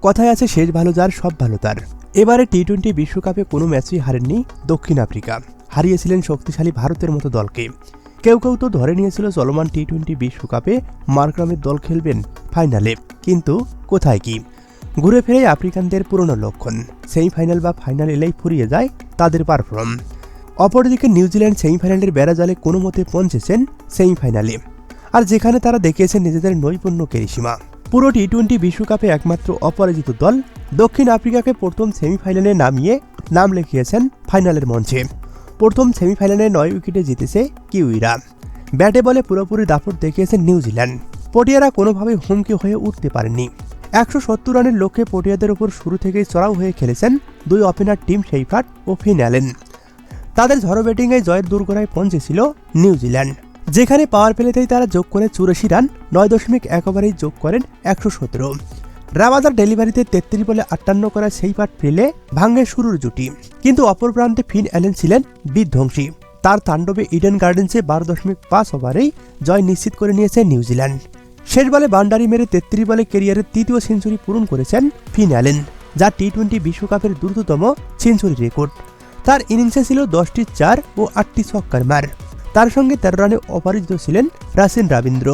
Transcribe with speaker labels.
Speaker 1: কথায় আছে শেষ ভালো যার সব ভালো তার। এবারে টি-20 বিশ্বকাপে কোনো ম্যাচই হারেননি দক্ষিণ আফ্রিকা, হারিয়েছিলেন শক্তিশালী ভারতের মতো দলকে। কেউ কেউ তো ধরে নিয়েছিল চলমান টি-20 বিশ্বকাপে মারক্রামের দল খেলবেন ফাইনালে, কিন্তু কোথায় কি, ঘুরে ফিরে আফ্রিকানদের পুরনো লক্ষণ, সেমিফাইনাল বা ফাইনাল এলেই ফুরিয়ে যায় তাদের পারফর্ম। অপরদিকে নিউজিল্যান্ড সেমিফাইনালের বেড়াজালে কোনো মতে পৌঁছেছেন সেমিফাইনালে, আর যেখানে তারা দেখিয়েছেন নিজেদের নৈপুণ্য কেরিসীমা। পুরো টি-20 বিশ্বকাপে একমাত্র অপরাজিত দল দক্ষিণ আফ্রিকাকে প্রথম সেমিফাইনালে নামিয়ে নাম লিখিয়েছেন ফাইনালের মঞ্চে। প্রথম সেমিফাইনালে 9 উইকেটে জিতেছে কিউইরা। ব্যাটে বলে পুরোপুরি দাপট দেখিয়েছেন নিউজিল্যান্ড। পটিয়ারা কোনোভাবেই হুমকি হয়ে উঠতে পারেনি। 170 রানের লক্ষ্যে পটিয়াদের ওপর শুরু থেকেই চড়াও হয়ে খেলেছেন দুই ওপেনার টিম শেফার্ড ও ফিন অ্যালেন। তাদের ঝড়ো ব্যাটিংয়ে জয়ের দোরগোড়ায় পৌঁছেছিল নিউজিল্যান্ড, যেখানে পাওয়ার প্লেতেই তারা যোগ করে 84 রান, 9.1 ওভারেই যোগ করেন 117। রাবাদার ডেলিভারিতে 33 বলে 58 করা শেফার্ড ফেলে ভাঙে শুরুর জুটি, কিন্তু অপর প্রান্তে ফিন অ্যালেন ছিলেন বিধ্বংসী। তার তাণ্ডবে ইডেন গার্ডেন্সে 12.5 ওভারেই জয় নিশ্চিত করে নিয়েছে নিউজিল্যান্ড। শেষ বলে বাউন্ডারি মেরে 33 বলে ক্যারিয়ারের তৃতীয় সেঞ্চুরি পূরণ করেছেন ফিন অ্যালেন, যা টি-20 বিশ্বকাপের দ্রুততম সেঞ্চুরি রেকর্ড। তার ইনিংসে ছিল 10টি 4 ও 8টি ছক্কার মার। তার সঙ্গে 13 রানে অপরাজিত ছিলেন রাসেল রবীন্দ্র।